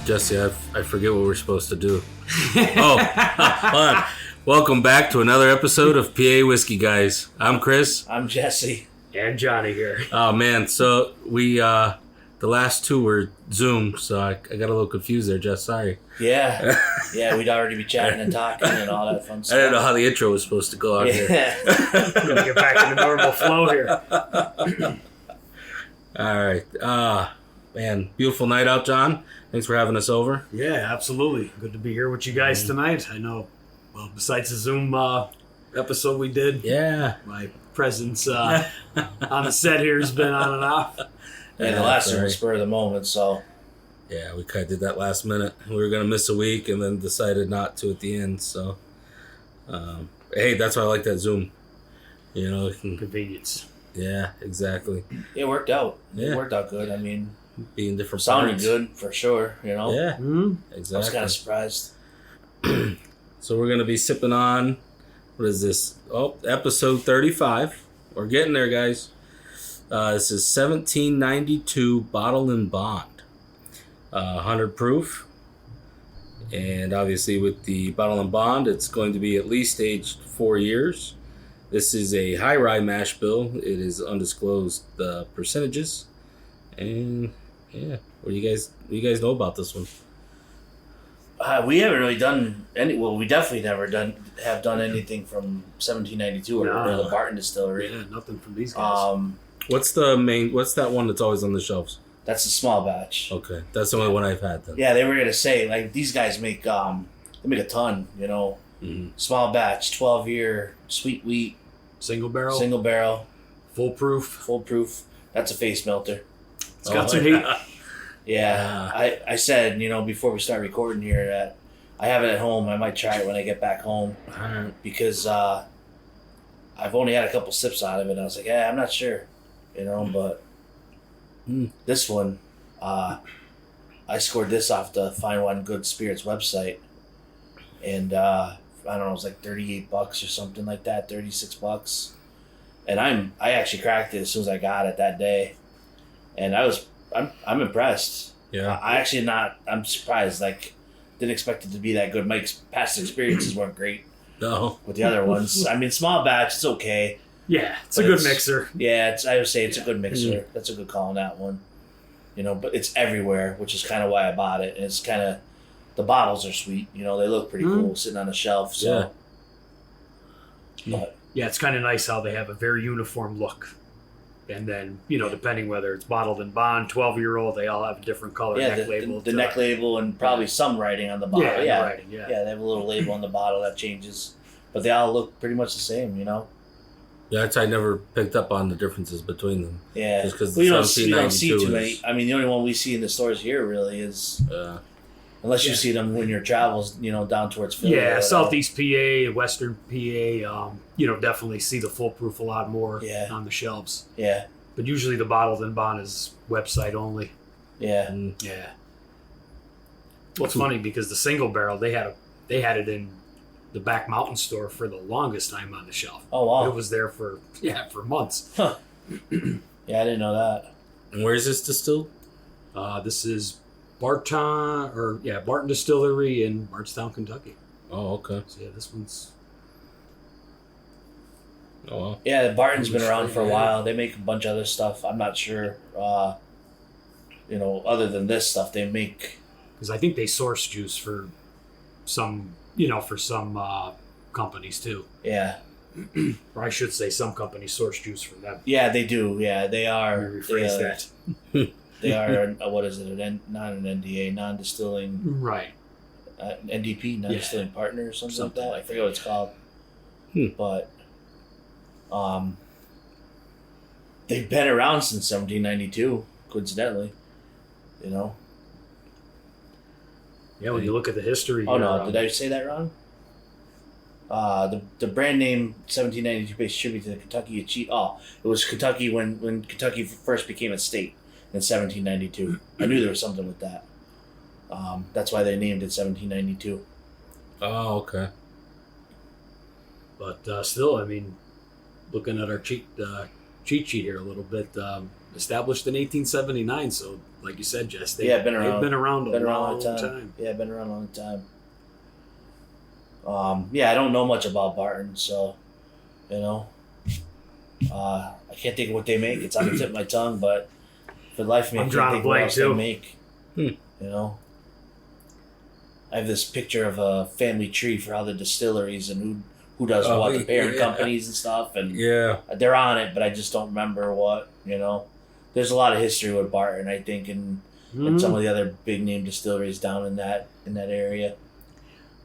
Jesse, I forget what we're supposed to do. Hold on. Welcome back to another episode of PA Whiskey Guys. I'm Chris. I'm Jesse. And Johnny here. Oh, man. So we, the last two were Zoom, so I got a little confused there, Jess. Sorry. Yeah. Yeah, we'd already be chatting and talking and all that fun stuff. I didn't know how the intro was supposed to go out here. We're going to get back to the normal flow here. All right. Man, beautiful night out, John. Thanks for having us over. Yeah, absolutely. Good to be here with you guys tonight. I know, well, besides the Zoom episode we did, Yeah. my presence on the set here has been on and off. And the last one was spur of the moment, so. Yeah, we kind of did that last minute. We were going to miss a week and then decided not to at the end. So, hey, that's why I like that Zoom. You know, it can, Convenience. yeah, exactly. It worked out. Yeah. It worked out good. I mean, Being different sounded parts. good for sure, you know? Yeah, Mm-hmm. exactly. I was kind of surprised. So we're going to be sipping on, what is this? Oh, episode 35. We're getting there, guys. This is 1792 Bottle and Bond. 100 proof. And obviously with the Bottle and Bond, it's going to be at least aged 4 years. This is a high-rye mash bill. It is undisclosed percentages. And yeah, what do you guys know about this one? We haven't really done any. Well, we definitely never have done anything from 1792 or the Barton distillery. Yeah, nothing from these guys. What's that one that's always on the shelves? That's a small batch. Okay, that's the only one I've had then. Yeah, they were gonna say like these guys make they make a ton. You know, small batch, 12-year sweet wheat, Single barrel. single barrel, Foolproof. That's a face melter. It's got some heat. Yeah, I said, you know, before we start recording here that I have it at home. I might try it when I get back home because I've only had a couple sips out of it. And I was like, yeah, I'm not sure, you know, but this one, I scored this off the Fine Wine Good Spirits website, and I don't know, it was like $38 or something like that, $36, and I actually cracked it as soon as I got it that day, and I'm impressed. Yeah. I'm surprised. Like, didn't expect it to be that good. My past experiences weren't great No. with the other ones. I mean, small batch, it's okay. Yeah, it's But a good mixer. Yeah, I would say it's a good mixer. That's a good call on that one. You know, but it's everywhere, which is kind of why I bought it. And it's kind of, the bottles are sweet. You know, they look pretty cool sitting on the shelf. So, but Yeah, it's kind of nice how they have a very uniform look. And then, you know, depending whether it's bottled in bond, 12-year-old, they all have a different color neck label. the neck label and probably some writing on the bottle. Yeah, Writing, yeah, they have a little label on the bottle that changes, but they all look pretty much the same. You know. Yeah, I never picked up on the differences between them. Yeah, Just because we don't see too many. I mean, the only one we see in the stores here really is, unless you see them when your travels, you know, down towards Philly. Yeah, Southeast PA, Western PA, you know, definitely see the Foolproof a lot more on the shelves. Yeah, But usually the bottled and bond is website only. yeah, Yeah. Well, it's funny because the single barrel, they had it in the Back Mountain store for the longest time on the shelf. Oh wow, It was there for months. huh? Yeah, I didn't know that. And where is this distilled? This is Barton Distillery in Bardstown, Kentucky. Oh, okay. So yeah, this one's. Oh, wow. Yeah, the Barton's been around for a while. They make a bunch of other stuff. I'm not sure. You know, other than this stuff, they make. Because I think they source juice for some companies too. Yeah. Or I should say some companies source juice for them. Yeah, they do. Yeah, they are. Let me rephrase that. They are. What is it? Not an NDA, non-distilling. Right. NDP, non-distilling partner, or something like that. I forget what it's called. But, they've been around since 1792. Coincidentally, you know. Yeah, when you look at the history. Oh no, did I say that wrong? The brand name 1792 pays tribute to the Kentucky Chief. Oh, it was Kentucky when Kentucky first became a state in 1792. I knew there was something with that. That's why they named it 1792. Oh, okay. But still, I mean, looking at our cheat sheet here a little bit, established in 1879. So, like you said, Jess, been around. They've been around a long time. time. Yeah, been around a long time. I don't know much about Barton, so I can't think of what they make. It's on the tip of my tongue, but for the life of me, I can't think of what else they make. I have this picture of a family tree for all the distilleries and who does what, the parent companies and stuff, and they're on it, but I just don't remember what. There's a lot of history with Barton, I think, and some of the other big name distilleries down in that area.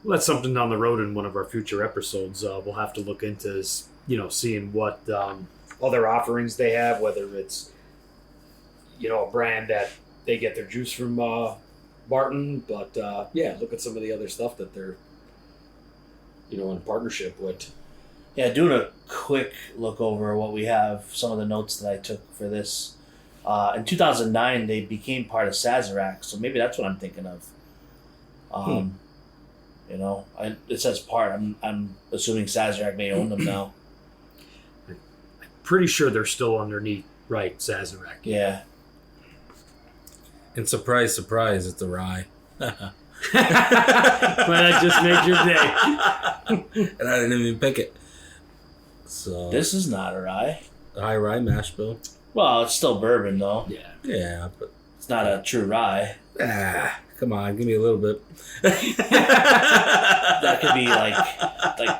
Well, that's something down the road in one of our future episodes. We'll have to look into, seeing what other offerings they have, whether it's, a brand that they get their juice from Barton, but look at some of the other stuff that they're, in partnership with. Yeah, doing a quick look over what we have, some of the notes that I took for this. In 2009, they became part of Sazerac, so maybe that's what I'm thinking of. It says part. I'm assuming Sazerac may own them now. I'm pretty sure they're still underneath, right, Sazerac. Yeah. And surprise, surprise, it's a rye. Well, that just made your day. And I didn't even pick it. So this is not a rye. The high-rye mash bill. Well, it's still bourbon, though. Yeah. Yeah, but it's not a true rye. Come on, give me a little bit. That could be like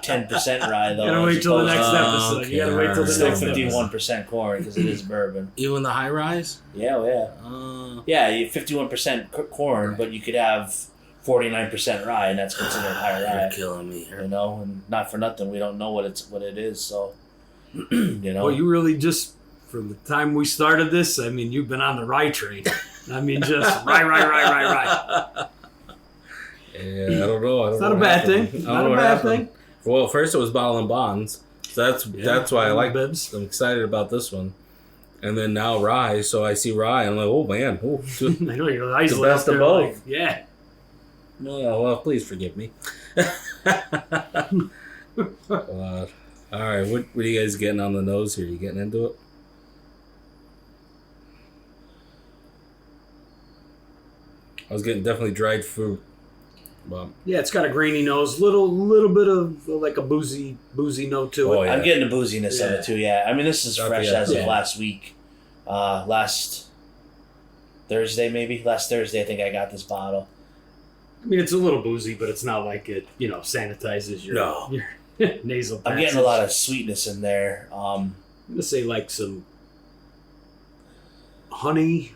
10% rye, though. You gotta wait till the next episode. Okay. You gotta wait till the Still next 51% corn because it is bourbon. Even the high rise? Yeah, yeah. You 51% corn, but you could have 49% rye, and that's considered high rye. You're killing me here. And not for nothing, we don't know what it is. So, Well, you really just, from the time we started this, I mean, you've been on the rye train. I mean, just rye. Yeah, I don't know. It's not a bad thing. Not a bad thing. Well, first it was bottle and bonds, so that's why I like bibs. I'm excited about this one, and then now rye. So I see rye, and I'm like, oh man, I know your eyes the lit best up of there, both. like, yeah. Well, please forgive me. All right, what are you guys getting on the nose here? You getting into it? I was getting definitely dried fruit. But Yeah, it's got a grainy nose, little bit of like a boozy note to it. Oh, yeah. I'm getting the booziness of it too. Yeah, I mean this is fresh as of last week, last Thursday maybe. Last Thursday I think I got this bottle. I mean, it's a little boozy, but it's not like it, sanitizes your nasal passage. I'm getting a lot of sweetness in there. I'm gonna say like some honey.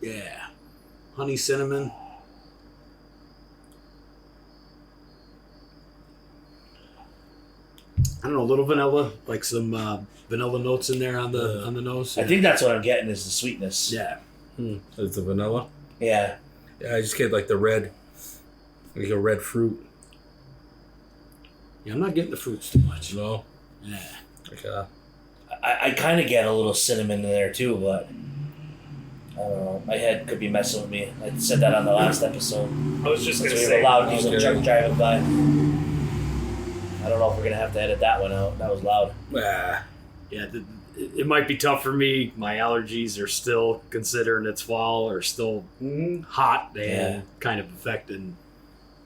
Yeah, honey, cinnamon. I don't know, a little vanilla, like some vanilla notes in there on the nose. I think that's what I'm getting is the sweetness. Yeah. Is the vanilla? Yeah. Yeah, I just get like the red, like a red fruit. Yeah, I'm not getting the fruits too much. No. Yeah. Like, I kind of get a little cinnamon in there too, but I don't know. My head could be messing with me. I said that on the last episode. I was just Because gonna we say have a loud diesel okay. truck driving by. I don't know if we're gonna have to edit that one out. That was loud. Yeah, it might be tough for me. My allergies are still, considering it's fall, are still hot and kind of affecting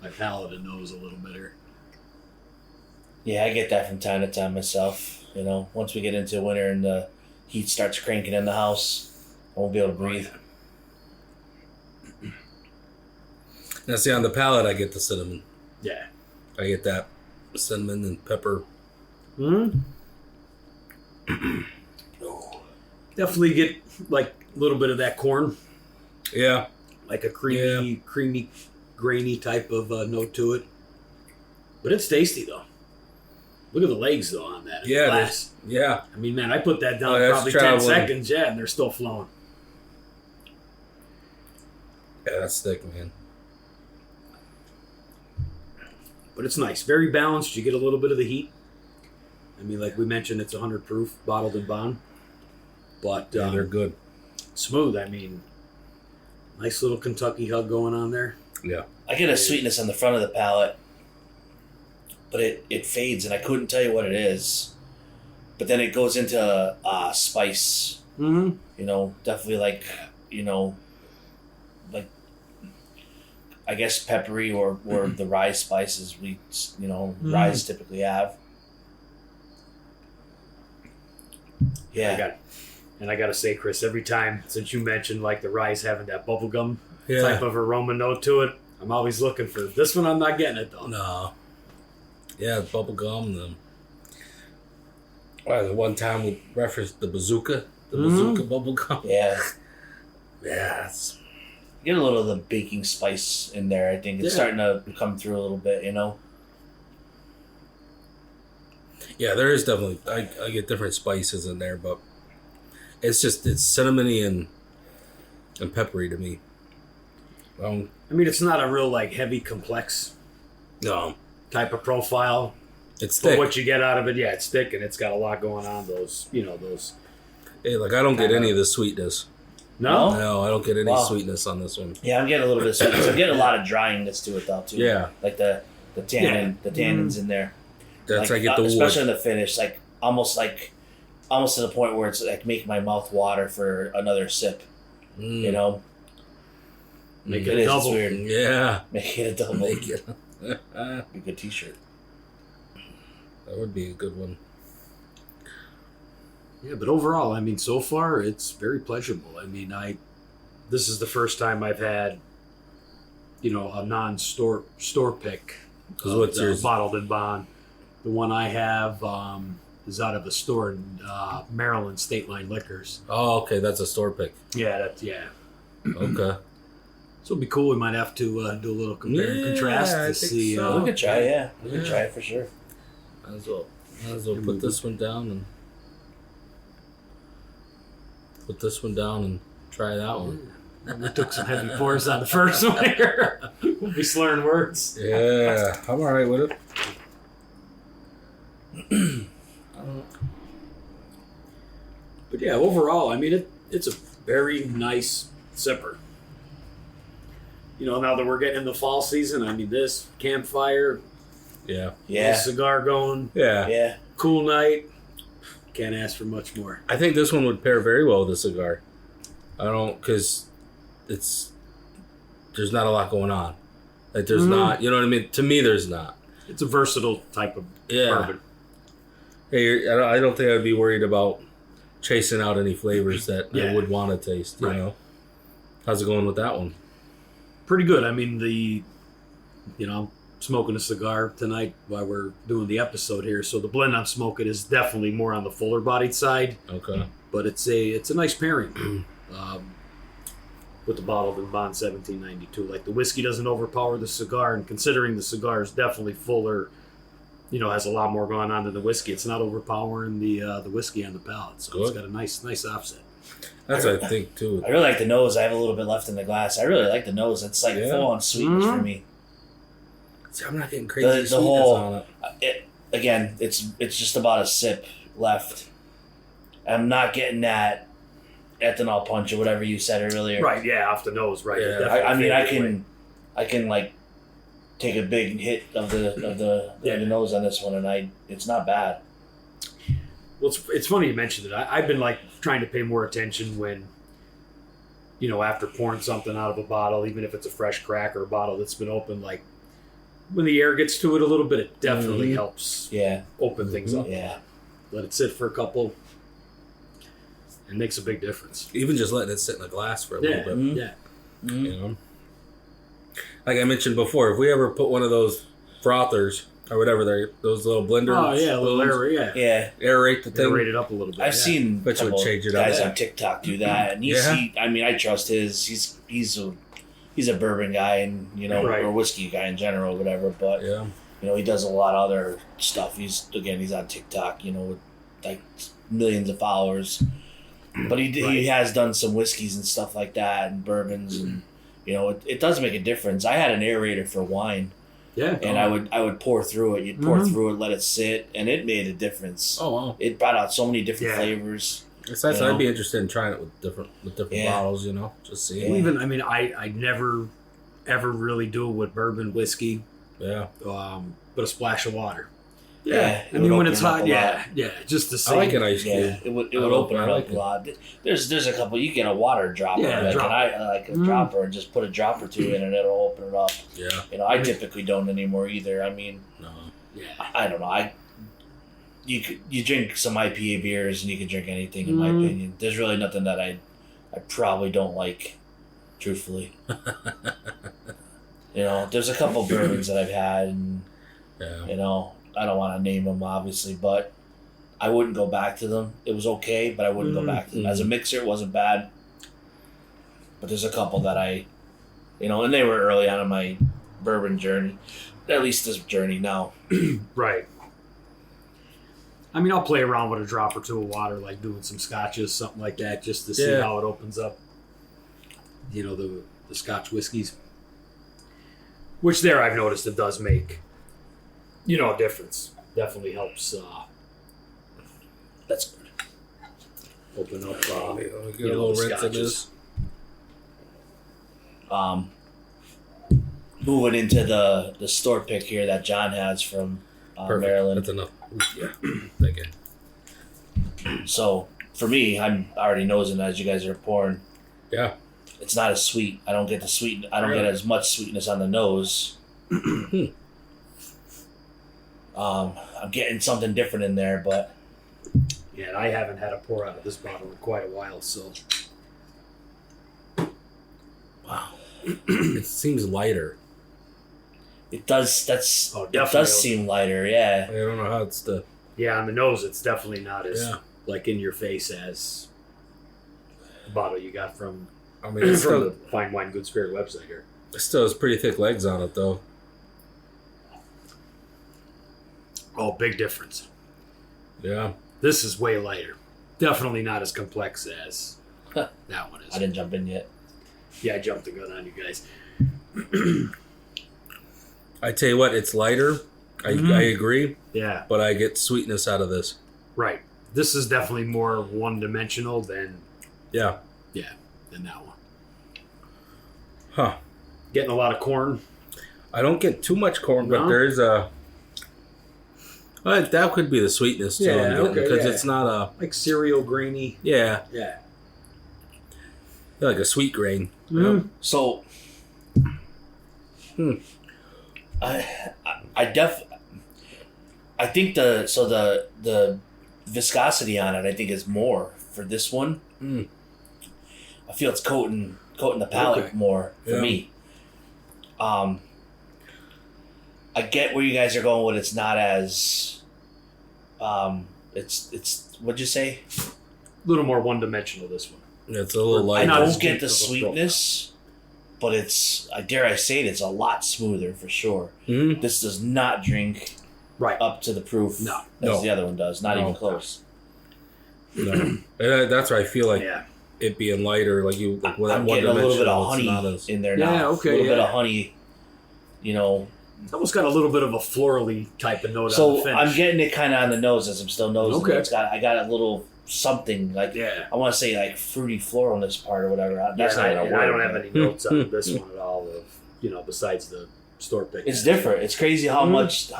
my palate and nose a little bit here. Yeah, I get that from time to time myself. Once we get into winter and the heat starts cranking in the house, I won't be able to breathe. now see on the palate, I get the cinnamon. Yeah. I get that cinnamon and pepper. Definitely get like a little bit of that corn, Yeah. like a creamy, grainy type of note to it. But it's tasty though. Look at the legs though on that. Yeah. Glass. Yeah. I mean, man, I put that down that's probably traveling. 10 seconds, and they're still flowing. Yeah, that's thick, man. But it's nice. Very balanced. You get a little bit of the heat. I mean, like we mentioned, it's 100 proof, bottled and bond. But Yeah, they're good. smooth. I mean, nice little Kentucky hug going on there. Yeah. I get a sweetness on the front of the palate, but it fades, and I couldn't tell you what it is. But then it goes into spice Mm-hmm. You know, definitely like, you know, like I guess peppery or the rye spices we, you know, ryes typically have. Yeah. I gotta say, Chris, every time since you mentioned like the rye's having that bubblegum type of aroma note to it, I'm always looking for this one. I'm not getting it though. No. Yeah, bubblegum. The one time we referenced the bazooka bubblegum. Yeah. Yeah. Get a little of the baking spice in there. I think it's starting to come through a little bit, you know? Yeah, there is definitely, I get different spices in there, but it's cinnamony and peppery to me. I mean, it's not a real like heavy, complex type of profile. It's thick. But what you get out of it, it's thick and it's got a lot going on. Those. Hey, like I don't get any of the sweetness. No? No, I don't get any sweetness on this one. Yeah, I'm getting a little bit of sweetness. I'm getting a lot of dryingness to it though too. Yeah. Like the tannin, the tannins in there. That's like, I get the especially wood. in the finish, almost to the point where it's like making my mouth water for another sip. You know, make it a double. Weird. Yeah, make it a double. Make it a good T-shirt. That would be a good one. Yeah, but overall, I mean, so far it's very pleasurable. I mean, this is the first time I've had, a non-store pick. Because what's yours? Bottled and bond. The one I have is out of a store in Maryland, State Line Liquors. Oh, okay, that's a store pick. Yeah, Okay. So it'd be cool. We might have to do a little compare and contrast to see. So. We could try, We could try it for sure. Might as well put this one down and try that one. We took some heavy pours on the first one here. We'll be slurring words. Yeah, I'm all right with it. But yeah, overall, I mean, it's a very nice sipper. Now that we're getting in the fall season, I mean, this campfire, cigar going, cool night. Can't ask for much more. I think this one would pair very well with a cigar. Because there's not a lot going on. Like there's not, you know what I mean? To me, there's not. It's a versatile type of bourbon. Hey, I don't think I'd be worried about chasing out any flavors that I would want to taste. You know, how's it going with that one? Pretty good. I mean, I'm smoking a cigar tonight while we're doing the episode here. So the blend I'm smoking is definitely more on the fuller bodied side. Okay. But it's a nice pairing with the bottled and bond 1792. Like the whiskey doesn't overpower the cigar, and considering the cigar is definitely fuller, has a lot more going on than the whiskey. It's not overpowering the whiskey on the palate. So It's got a nice offset. That's what I think too. I really like the nose. I have a little bit left in the glass. I really like the nose. It's like full on sweetness for me. See, I'm not getting crazy the sweetness on it. Again, it's just about a sip left. I'm not getting that ethanol punch or whatever you said earlier. Right, yeah, off the nose, right. Yeah. I can like take a big hit of the nose on this one, and it's not bad. Well, it's funny you mentioned it. I've been like trying to pay more attention when, after pouring something out of a bottle, even if it's a fresh crack or a bottle that's been opened, like when the air gets to it a little bit, it definitely helps open things up. Yeah. Let it sit for a couple. It makes a big difference. Even just letting it sit in a glass for a little bit. Yeah. Like I mentioned before, if we ever put one of those frothers or whatever those little blenders. Oh yeah, a little aerate the thing. Aerate it up a little bit. I've seen which would change it up. Guys on TikTok do that, and I trust his. He's a bourbon guy, and or whiskey guy in general, whatever. But he does a lot of other stuff. He's on TikTok, with like millions of followers. But he has done some whiskeys and stuff like that, and bourbons, and it does make a difference. I had an aerator for wine. Yeah, and I would pour through it. You'd pour through it, let it sit, and it made a difference. Oh wow! It brought out so many different flavors. I'd be interested in trying it with different bottles. Just see. Even I never ever really do it with bourbon whiskey. Yeah. But a splash of water. Yeah, I it mean would when open it's it up hot, a lot. yeah, just the I same. like an ice cube. Yeah, it would open it up a lot. There's a couple. You get a water dropper, like a dropper, and just put a drop or two in, and it'll open it up. Yeah. I typically don't anymore either. I mean, No. Yeah, I don't know. You drink some IPA beers, and you can drink anything. In my opinion, there's really nothing that I probably don't like. Truthfully, there's a couple bourbons that I've had, and I don't want to name them obviously, but I wouldn't go back to them. It was okay, but I wouldn't go back to them. As a mixer, it wasn't bad. But there's a couple that and they were early on in my bourbon journey. At least this journey now. right. I mean, I'll play around with a drop or two of water, like doing some scotches, something like that, just to see how it opens up. The Scotch whiskeys. Which there I've noticed it does make, a difference. Definitely helps. That's good. Open up. Get a little rinse of this. Moving into the store pick here that John has from Maryland. That's enough. Yeah. Thank you. So for me, I'm already nosing as you guys are pouring. Yeah. It's not as sweet. I don't get the sweet. I don't get as much sweetness on the nose. I'm getting something different in there, but yeah, and I haven't had a pour out of this bottle in quite a while, so. Wow. It seems lighter. it does. It does seem lighter. Yeah. I don't know how it's the. Yeah, on the nose, it's definitely not as like in your face as the bottle you got from. I mean, it's from the Fine Wine Good Spirit website here. It still has pretty thick legs on it, though. Oh, big difference. Yeah. This is way lighter. Definitely not as complex as that one is. I didn't jump in yet. Yeah, I jumped the gun on you guys. I tell you what, it's lighter. I agree. Yeah. But I get sweetness out of this. Right. This is definitely more one-dimensional than... Yeah. Yeah, than that one. Huh. Getting a lot of corn. I don't get too much corn, but there's a... that could be the sweetness, too. Yeah, because it's not a... Like cereal grainy. Yeah. Yeah. Like a sweet grain. Mm. So... I think the viscosity on it I think is more for this one. I feel it's coating the palate more for me. I get where you guys are going with it's not as it's what'd you say? A little more one-dimensional, this one. Yeah, it's a little lighter. I don't get the sweetness, but it's, I dare I say it, it's a lot smoother for sure. Mm-hmm. This does not drink up to the proof as the other one does. Not even close. No. And that's why I feel like it being lighter, like you, like I'm getting a little bit of honey in there now. Yeah, okay. A little bit of honey, It's almost got a little bit of a florally type of note on the So finish. I'm getting it kind of on the nose as I'm still nosing. Okay. I got a little something like I want to say like fruity floralness part or whatever. That's not even a word. I don't have any notes on this one at all. Of besides the store pick. It's different. It's crazy how much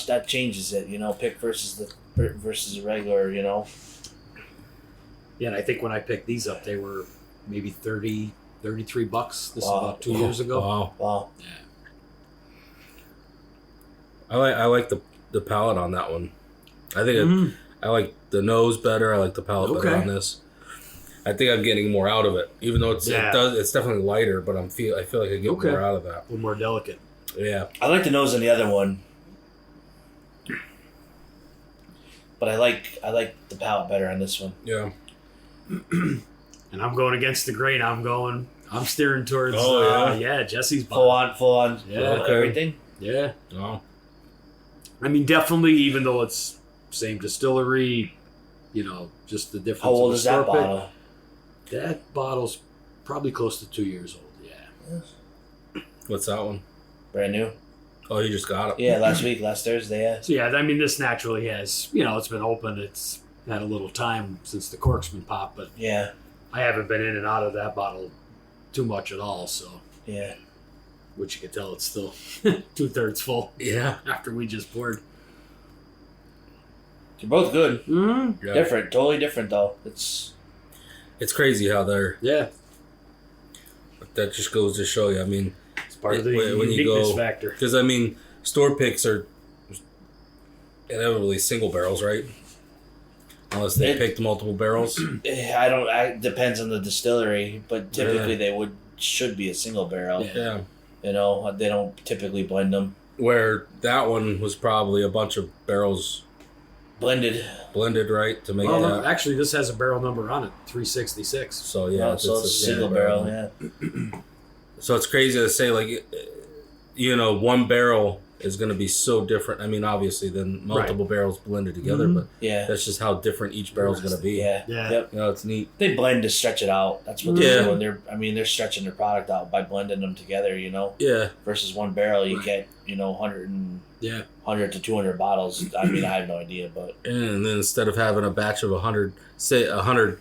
that changes it. Pick versus the regular. Yeah, and I think when I picked these up, they were maybe $33. This is about 2 years ago. Wow. Yeah. I like the palate on that one. I think I like the nose better. I like the palate better on this. I think I'm getting more out of it, even though it's definitely lighter. But I feel like I get more out of that. A little more delicate. Yeah. I like the nose on the other one, but I like the palate better on this one. Yeah. And I'm going against the grain. I'm steering towards. Jesse's full on. Everything. Yeah. Oh. I mean, definitely. Even though it's same distillery, just the difference. How old is that bottle? That bottle's probably close to 2 years old. Yeah. What's that one? Brand new. Oh, you just got it. Yeah, last Thursday. Yeah. So I mean, this naturally has. It's been open. It's had a little time since the cork's been popped, but yeah, I haven't been in and out of that bottle too much at all. So yeah. Which you can tell it's still 2/3 full. Yeah. After we just poured. They're both good. Mm-hmm. Yeah. Different, totally different though. It's crazy how they're. Yeah. That just goes to show you. I mean, It's part of the when you uniqueness go, factor. because I mean, store picks are inevitably single barrels, right? Unless they picked multiple barrels. I don't. Depends on the distillery, but typically they should be a single barrel. Yeah. You know, they don't typically blend them. Where that one was probably a bunch of barrels Blended, right, to make Well, that. actually, this has a barrel number on it, 366. So yeah, so it's a single barrel. Yeah. So it's crazy to say, like, you know, one barrel is going to be so different. I mean, obviously, than multiple barrels blended together, but Yeah. that's just how different each barrel is going to be. Yeah. Yeah. Yep. You know, it's neat. They blend to stretch it out. That's what Yeah. they're doing. They're stretching their product out by blending them together. You know, Yeah, versus one barrel, you get 100 to 200 bottles. I mean, I have no idea, but and then instead of having a batch of 100, say 100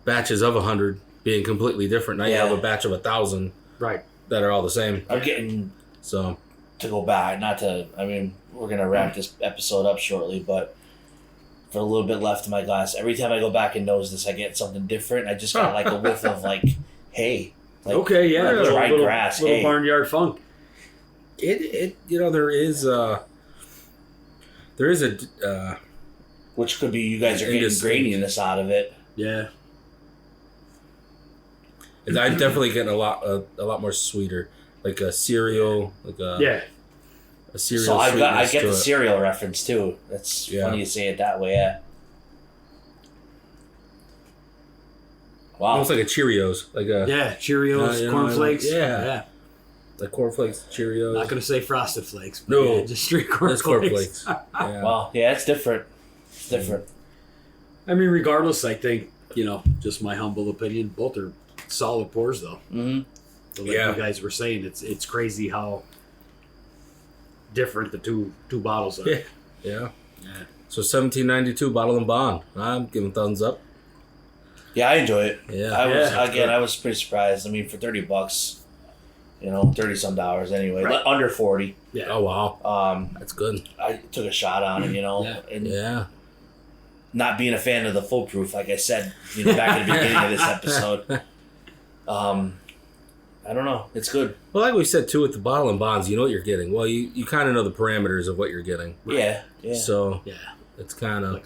batches of 100 being completely different, now you have a batch of 1,000 Right. that are all the same. I'm getting So to go back. Not to. I mean, we're gonna wrap this episode up shortly, but for a little bit left in my glass, every time I go back and nose this, I get something different. I just got like a whiff of like hay. Like, Okay, yeah. like dried little, grass, little hay. barnyard funk. it you know there is a Which could be you guys are getting Indistinct. graininess out of it. Yeah. I'm definitely getting a lot more sweeter, like a cereal, like a a cereal. So I sweetness get to the it. cereal reference too. That's funny you say it that way. Yeah. Wow. Almost like a Cheerios, like a Yeah, Cheerios, you know, cornflakes. yeah. like cornflakes, Cheerios. Not going to say Frosted Flakes. But No. yeah, just straight That's cornflakes. cornflakes. Yeah. Well, yeah, it's different. It's different. I mean, regardless, I think, just my humble opinion, both are solid pours, though. Mm-hmm. So like you guys were saying, it's crazy how different the two bottles are. Yeah. Yeah. So 1792 bottle and bond. I'm giving thumbs up. Yeah, I enjoy it. Yeah. I was pretty surprised. I mean, for $30, 30 some dollars anyway, Right. under 40. Yeah. Oh wow. That's good. I took a shot on it, and Yeah. not being a fan of the foolproof, like I said, back at the beginning of this episode. I don't know. It's good. Well, like we said too, with the bottle and bonds, you know what you're getting. Well, you kind of know the parameters of what you're getting. Yeah. Yeah. So Yeah. it's kind of Like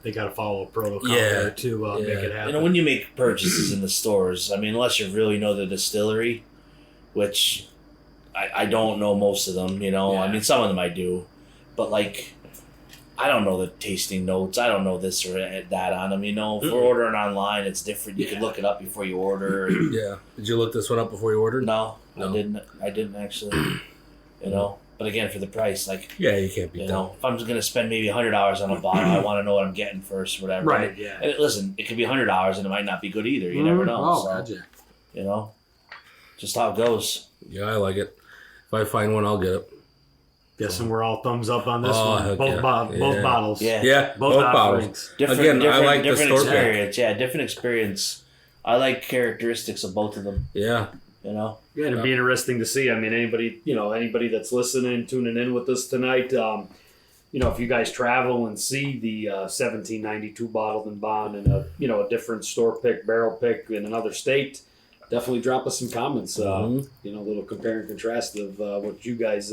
they got to follow a protocol Yeah. there to make it happen. when you make purchases in the stores, I mean, unless you really know the distillery, which I don't know most of them, I mean, some of them I do, but like, I don't know the tasting notes. I don't know this or that on them, If we're ordering online, it's different. You can look it up before you order. yeah. Did you look this one up before you ordered? No, No. I didn't actually, But again, for the price, like, Yeah, you can't beat that. if I'm just gonna spend maybe $100 on a bottle, I want to know what I'm getting first, whatever. Right, yeah. And listen, it could be $100 and it might not be good either. You never know. Oh, So, gotcha. just how it goes. Yeah, I like it. If I find one, I'll get it. Guessing we're all thumbs up on this Oh, one. heck Both, yeah. both Yeah. bottles. Yeah. Yeah, Both both bottles. offerings. Again, I like the different store pick. experience. Yeah, different experience. I like characteristics of both of them. Yeah. Yeah, it'd be interesting to see. I mean, anybody that's listening, tuning in with us tonight, if you guys travel and see the 1792 bottled and bond in a different store pick, barrel pick in another state, definitely drop us some comments. A little compare and contrast of what you guys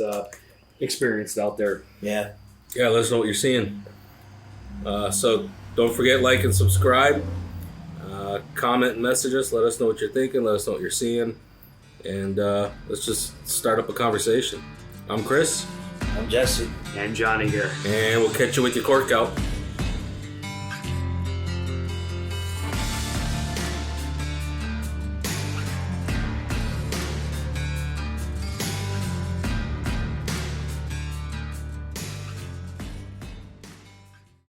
experienced out there. Yeah. Yeah, let us know what you're seeing. So don't forget, like and subscribe. Comment and message us. Let us know what you're thinking. Let us know what you're seeing. And let's just start up a conversation. I'm Chris. I'm Jesse. And Johnny here. And we'll catch you with your cork out.